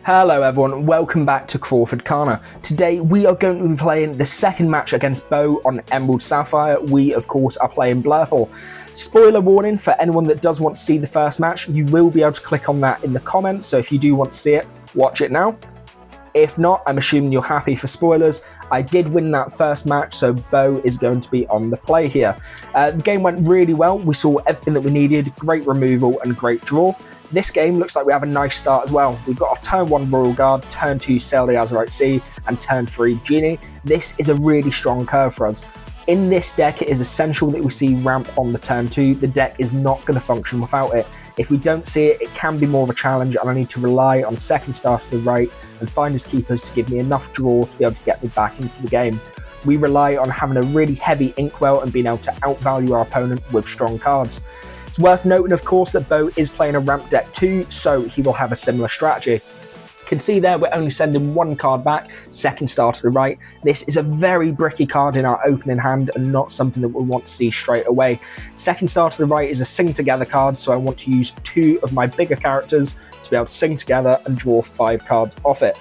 Hello everyone, welcome back to CrawfordCana. Today we are going to be playing the second match against Beau on Emerald Sapphire. We of course are playing Blurple. Spoiler warning for anyone that does want to see the first match, you will be able to click on that in the comments, so if you do want to see it, watch it now. If not, I'm assuming you're happy for spoilers. I did win that first match, so Beau is going to be on the play here. The game went really well, we saw everything that we needed, great removal and great draw. This game looks like we have a nice start as well. We've got our turn 1 Royal Guard, turn 2 Sail the Azurite Sea, and turn 3 Genie. This is a really strong curve for us. In this deck, it is essential that we see ramp on the turn 2. The deck is not going to function without it. If we don't see it, it can be more of a challenge, and I need to rely on second star to the right and Finders Keepers to give me enough draw to be able to get me back into the game. We rely on having a really heavy inkwell and being able to outvalue our opponent with strong cards. It's worth noting, of course, that Beau is playing a ramp deck too, so he will have a similar strategy. You can see there we're only sending one card back, second star to the right. This is a very bricky card in our opening hand and not something that we'll want to see straight away. Second star to the right is a sing together card, so I want to use 2 of my bigger characters to be able to sing together and draw 5 cards off it.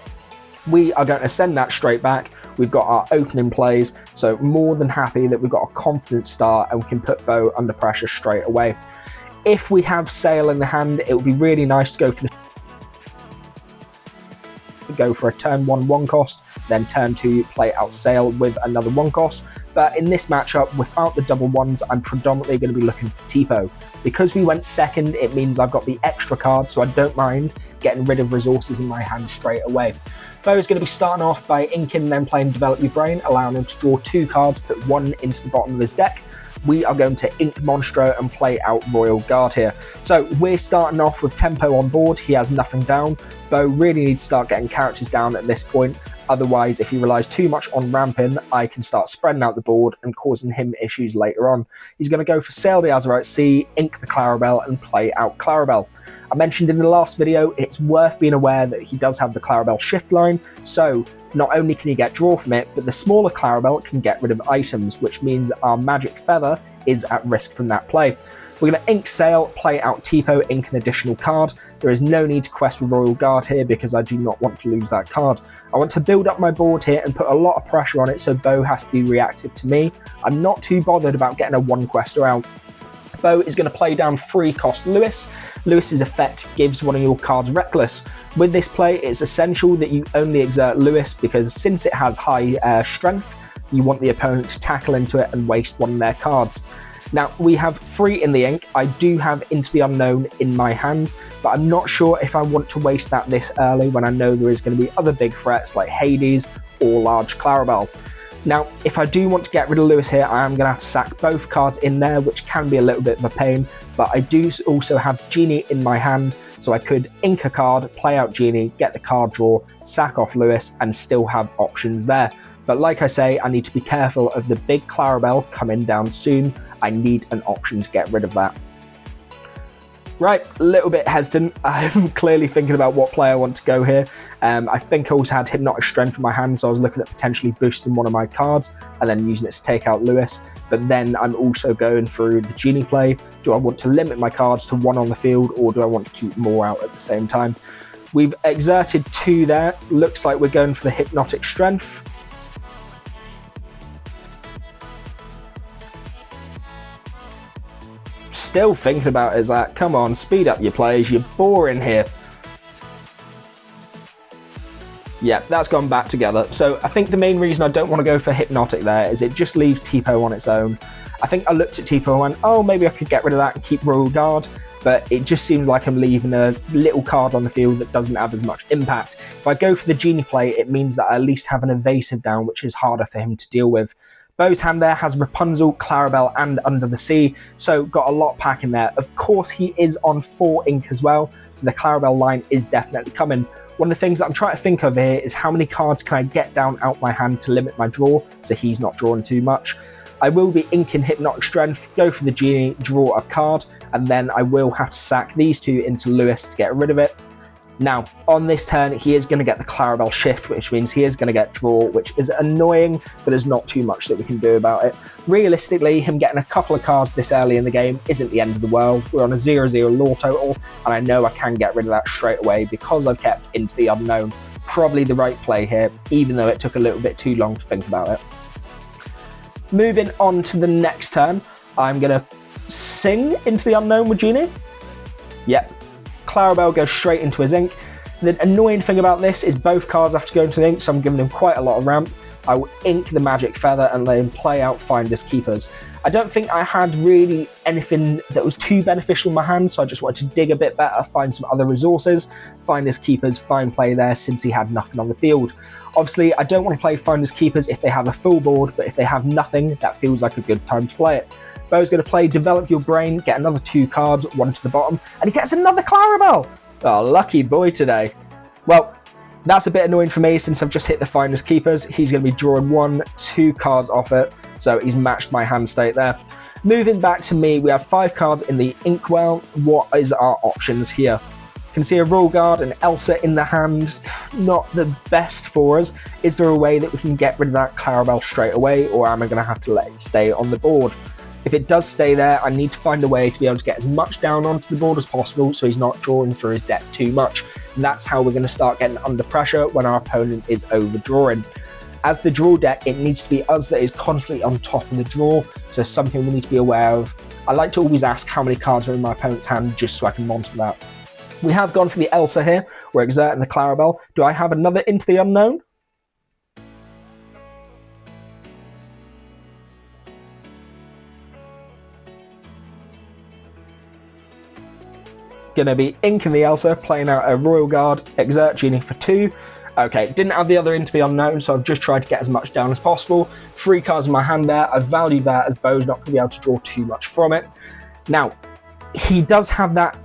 We are going to send that straight back. We've got our opening plays, so more than happy that we've got a confident start and we can put Beau under pressure straight away. If we have Sail in the hand, it would be really nice to go for a turn 1 1 cost, then turn 2 play out Sail with another 1 cost. But in this matchup, without the double ones, I'm predominantly going to be looking for Tipo. Because we went second, it means I've got the extra card, so I don't mind getting rid of resources in my hand straight away. Beau is going to be starting off by inking, then playing Develop Your Brain, allowing him to draw 2 cards, put 1 into the bottom of his deck. We are going to ink Monstro and play out Royal Guard here. So we're starting off with tempo on board, he has nothing down. Beau really needs to start getting characters down at this point. Otherwise, if he relies too much on ramping, I can start spreading out the board and causing him issues later on. He's going to go for Sail the Azurite Sea, ink the Clarabelle, and play out Clarabelle. I mentioned in the last video, it's worth being aware that he does have the Clarabelle shift line, so not only can he get draw from it, but the smaller Clarabelle can get rid of items, which means our Magic Feather is at risk from that play. We're going to ink Sail, play out Tipo, ink an additional card. There is no need to quest with Royal Guard here because I do not want to lose that card. I want to build up my board here and put a lot of pressure on it so Beau has to be reactive to me. I'm not too bothered about getting a 1 quester out. Beau is going to play down 3 cost Lewis. Lewis's effect gives one of your cards Reckless. With this play, it's essential that you only exert Lewis because since it has high strength, you want the opponent to tackle into it and waste one of their cards. Now, we have 3 in the ink. I do have Into the Unknown in my hand, but I'm not sure if I want to waste that this early when I know there is going to be other big threats like Hades or large Clarabelle. Now, if I do want to get rid of Lewis here, I am going to have to sack both cards in there, which can be a little bit of a pain, but I do also have Genie in my hand, so I could ink a card, play out Genie, get the card draw, sack off Lewis, and still have options there. But like I say, I need to be careful of the big Clarabelle coming down soon. I need an option to get rid of that. Right, a little bit hesitant. I'm clearly thinking about what play I want to go here. I think I also had Hypnotic Strength in my hand, so I was looking at potentially boosting one of my cards and then using it to take out Lewis. But then I'm also going through the Genie play. Do I want to limit my cards to 1 on the field, or do I want to keep more out at the same time? We've exerted 2 there. Looks like we're going for the Hypnotic Strength. Still thinking about it, is that, come on, speed up your plays, you're boring here. Yeah, that's gone back together. So I think the main reason I don't want to go for Hypnotic there is it just leaves Tipo on its own. I think I looked at Tipo and went, oh, maybe I could get rid of that and keep Royal Guard, but it just seems like I'm leaving a little card on the field that doesn't have as much impact. If I go for the Genie play, it means that I at least have an evasive down, which is harder for him to deal with. Beau's hand there has Rapunzel, Clarabelle, and Under the Sea, so got a lot packing there. Of course, he is on 4 ink as well, so the Clarabelle line is definitely coming. One of the things that I'm trying to think of here is how many cards can I get down out my hand to limit my draw, so he's not drawing too much. I will be inking Hypnotic Strength, go for the Genie, draw a card, and then I will have to sack these 2 into Lewis to get rid of it. Now, on this turn, he is going to get the Clarabelle shift, which means he is going to get draw, which is annoying, but there's not too much that we can do about it. Realistically, him getting a couple of cards this early in the game isn't the end of the world. We're on a 0-0 lore total, and I know I can get rid of that straight away because I've kept Into the Unknown. Probably the right play here, even though it took a little bit too long to think about it. Moving on to the next turn, I'm going to sing Into the Unknown with Genie. Yep. Clarabelle goes straight into his ink. The annoying thing about this is both cards have to go into the ink, so I'm giving him quite a lot of ramp. I will ink the Magic Feather and let him play out Finders Keepers. I don't think I had really anything that was too beneficial in my hand, so I just wanted to dig a bit better, find some other resources. Finders Keepers, fine play there since he had nothing on the field. Obviously, I don't want to play Finders Keepers if they have a full board, but if they have nothing, that feels like a good time to play it. Beau's going to play Develop Your Brain, get another 2 cards, 1 to the bottom, and he gets another Clarabelle! Oh, lucky boy today. Well, that's a bit annoying for me since I've just hit the Finders Keepers. He's going to be drawing 1, 2 cards off it, so he's matched my hand state there. Moving back to me, we have 5 cards in the Inkwell. What is our options here? Can see a Royal Guard and Elsa in the hand. Not the best for us. Is there a way that we can get rid of that Clarabelle straight away, or am I going to have to let it stay on the board? If it does stay there, I need to find a way to be able to get as much down onto the board as possible so he's not drawing through his deck too much. And that's how we're going to start getting under pressure when our opponent is overdrawing. As the draw deck, it needs to be us that is constantly on top of the draw, so something we need to be aware of. I like to always ask how many cards are in my opponent's hand just so I can monitor that. We have gone for the Elsa here. We're exerting the Clarabelle. Do I have another Into the Unknown? Going to be inking the Elsa, playing out a Royal Guard, exert Genie for 2. Okay, didn't have the other Into the Unknown, so I've just tried to get as much down as possible. 3 cards in my hand there. I value that as Beau's not going to be able to draw too much from it. Now, he does have that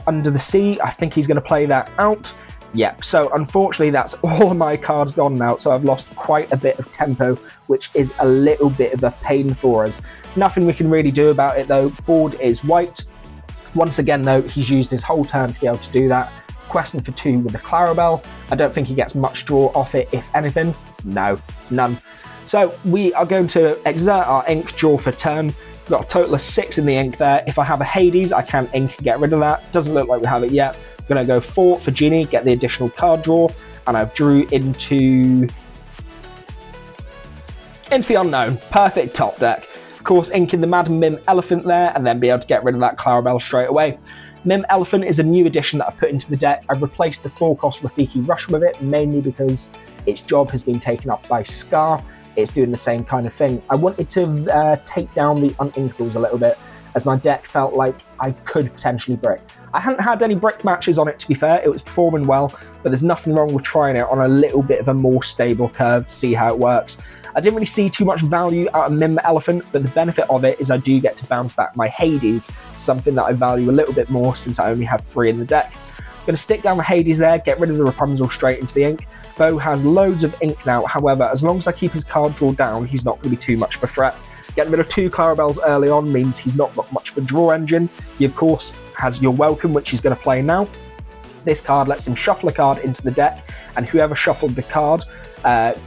Under the Sea. I think he's going to play that out. Yep, so unfortunately that's all of my cards gone now, so I've lost quite a bit of tempo, which is a little bit of a pain for us. Nothing we can really do about it though. Board is wiped. Once again though, he's used his whole turn to be able to do that. Questing for 2 with the Clarabelle. I don't think he gets much draw off it, if anything. No, none. So we are going to exert our ink, draw for turn. We've got a total of 6 in the ink there. If I have a Hades, I can ink and get rid of that. Doesn't look like we have it yet. I'm going to go 4 for Genie, get the additional card draw, and I've drew into the Unknown. Perfect top deck. Of course, inking the Madam Mim Elephant there, and then be able to get rid of that Clarabelle straight away. Mim Elephant is a new addition that I've put into the deck. I've replaced the 4-cost Rafiki Rush with it, mainly because its job has been taken up by Scar. It's doing the same kind of thing. I wanted to take down the Uninkables a little bit, as my deck felt like I could potentially brick. I hadn't had any brick matches on it, to be fair. It was performing well, but there's nothing wrong with trying it on a little bit of a more stable curve to see how it works. I didn't really see too much value out of Mim Elephant, but the benefit of it is I do get to bounce back my Hades, something that I value a little bit more since I only have 3 in the deck. I'm going to stick down the Hades there, get rid of the Rapunzel straight into the ink. Beau has loads of ink now, however, as long as I keep his card draw down, he's not going to be too much of a threat. Getting rid of 2 Clarabelles early on means he's not got much of a draw engine. He, of course, has You're Welcome, which he's going to play now. This card lets him shuffle a card into the deck, and whoever shuffled the card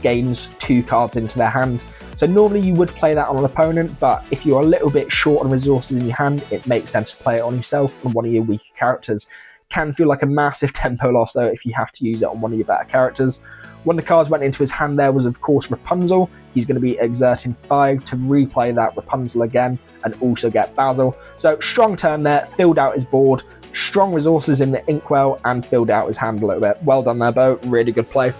gains 2 cards into their hand. So normally you would play that on an opponent, but if you're a little bit short on resources in your hand, it makes sense to play it on yourself and one of your weaker characters. Can feel like a massive tempo loss though if you have to use it on one of your better characters. One of the cards went into his hand there was of course Rapunzel. He's going to be exerting 5 to replay that Rapunzel again and also get Basil. So strong turn there, filled out his board, strong resources in the Inkwell and filled out his hand a little bit. Well done there, Beau, really good play.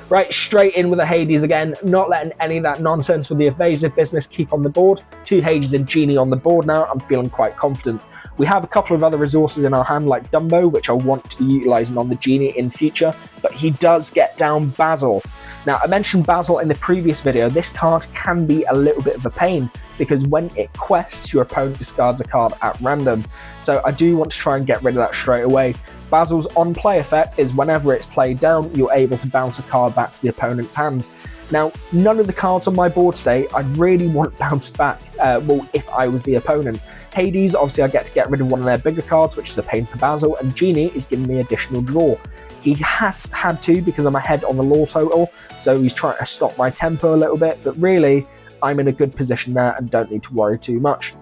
Right, straight in with the Hades again, not letting any of that nonsense with the evasive business keep on the board. 2 Hades and Genie on the board now, I'm feeling quite confident. We have a couple of other resources in our hand like Dumbo, which I want to be utilising on the Genie in future, but he does get down Basil. Now, I mentioned Basil in the previous video. This card can be a little bit of a pain because when it quests, your opponent discards a card at random. So I do want to try and get rid of that straight away. Basil's on-play effect is whenever it's played down, you're able to bounce a card back to the opponent's hand. Now, none of the cards on my board state I'd really want bounced back, well, if I was the opponent. Hades, obviously I get to get rid of one of their bigger cards, which is a pain for Basil, and Genie is giving me additional draw. He has had to because I'm ahead on the lore total, so he's trying to stop my tempo a little bit, but really, I'm in a good position there and don't need to worry too much.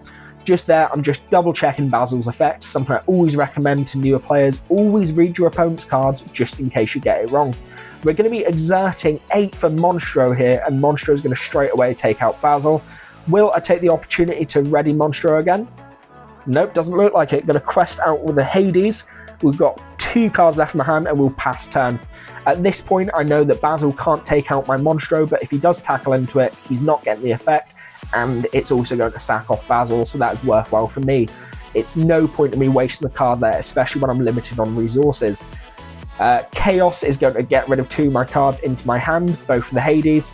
Just there, I'm just double checking Basil's effect, something I always recommend to newer players. Always read your opponent's cards just in case you get it wrong. We're going to be exerting 8 for Monstro here, and Monstro is going to straight away take out Basil. Will I take the opportunity to ready Monstro again? Nope, doesn't look like it. Going to quest out with the Hades. We've got 2 cards left in my hand and we'll pass turn. At this point, I know that Basil can't take out my Monstro, but if he does tackle into it, he's not getting the effect, and it's also going to sack off Basil, so that is worthwhile for me. It's no point in me wasting the card there, especially when I'm limited on resources. Chaos is going to get rid of 2 of my cards into my hand, both for the Hades.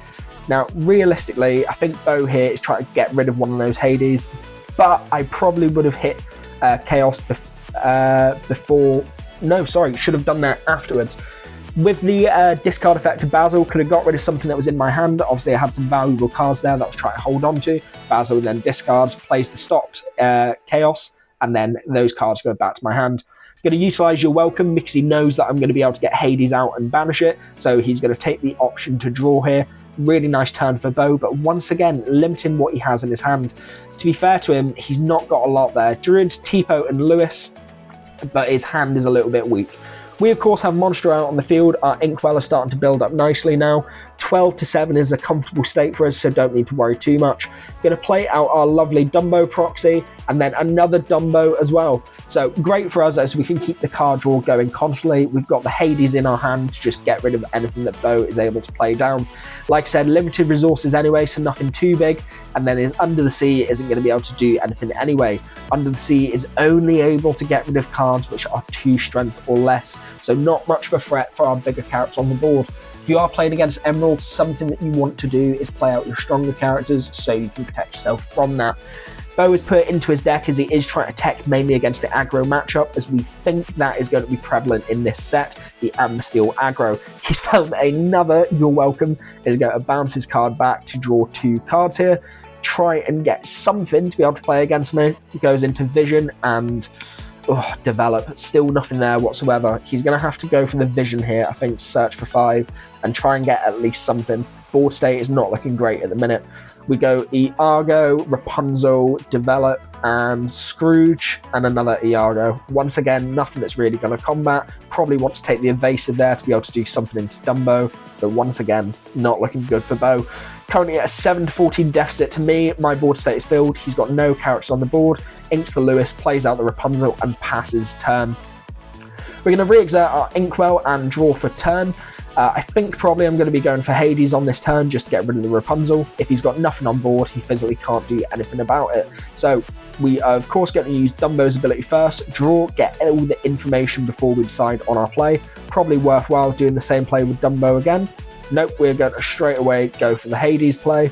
Now, realistically, I think Beau here is trying to get rid of one of those Hades, but I probably would have hit Chaos before... No, sorry, should have done that afterwards. With the discard effect to Basil, could have got rid of something that was in my hand. Obviously, I had some valuable cards there that I was trying to hold on to. Basil then discards, plays the stopped Chaos, and then those cards go back to my hand. Going to utilise your welcome because he knows that I'm going to be able to get Hades out and banish it, so he's going to take the option to draw here. Really nice turn for Beau, but once again, limiting what he has in his hand. To be fair to him, he's not got a lot there. Drew into Tipo and Lewis, but his hand is a little bit weak. We, of course, have Monstro out on the field. Our Inkwell is starting to build up nicely now. 12-7 is a comfortable state for us, so don't need to worry too much. Going to play out our lovely Dumbo proxy, and then another Dumbo as well. So great for us as we can keep the card draw going constantly. We've got the Hades in our hand to just get rid of anything that Beau is able to play down. Like I said, limited resources anyway, so nothing too big. And then his Under the Sea isn't going to be able to do anything anyway. Under the Sea is only able to get rid of cards which are 2 strength or less, so not much of a threat for our bigger characters on the board. If you are playing against Emerald, something that you want to do is play out your stronger characters so you can protect yourself from that. Beau is put into his deck as he is trying to tech mainly against the aggro matchup, as we think that is going to be prevalent in this set, the Ambersteel aggro. He's found another You're Welcome, is going to bounce his card back to draw 2 cards here, try and get something to be able to play against me. He goes into Vision and Develop, still nothing there whatsoever. He's going to have to go for the Vision here, I think, search for 5 and try and get at least something. Board state is not looking great at the minute. We go Iago, Rapunzel, Develop, and Scrooge, and another Iago. Once again, nothing that's really going to combat. Probably want to take the Evasive there to be able to do something into Dumbo, but once again, not looking good for Beau. Currently at a 7-14 deficit to me. My board state is filled. He's got no characters on the board. Inks the Lewis, plays out the Rapunzel, and passes turn. We're going to re-exert our Inkwell and draw for turn. I think probably I'm going to be going for Hades on this turn just to get rid of the Rapunzel. If he's got nothing on board, he physically can't do anything about it. So we are, of course, going to use Dumbo's ability first, draw, get all the information before we decide on our play. Probably worthwhile doing the same play with Dumbo again. Nope, we're going to straight away go for the Hades play.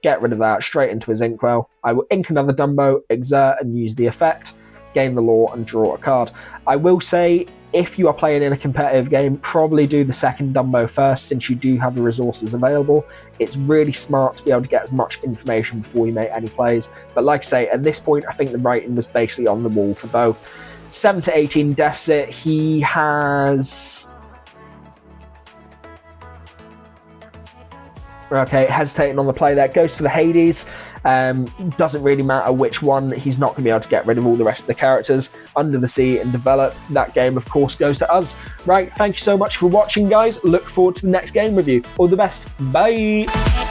Get rid of that, straight into his Inkwell. I will ink another Dumbo, exert and use the effect, gain the lore and draw a card. I will say, if you are playing in a competitive game, probably do the second Dumbo first since you do have the resources available. It's really smart to be able to get as much information before you make any plays. But like I say, at this point, I think the writing was basically on the wall for Beau. 7-18 deficit. He has... Okay, hesitating on the play there. Goes for the Hades. Doesn't really matter which one. He's not going to be able to get rid of all the rest of the characters. Under the Sea and Develop. That game, of course, goes to us. Right, thank you so much for watching, guys. Look forward to the next game review. All the best. Bye!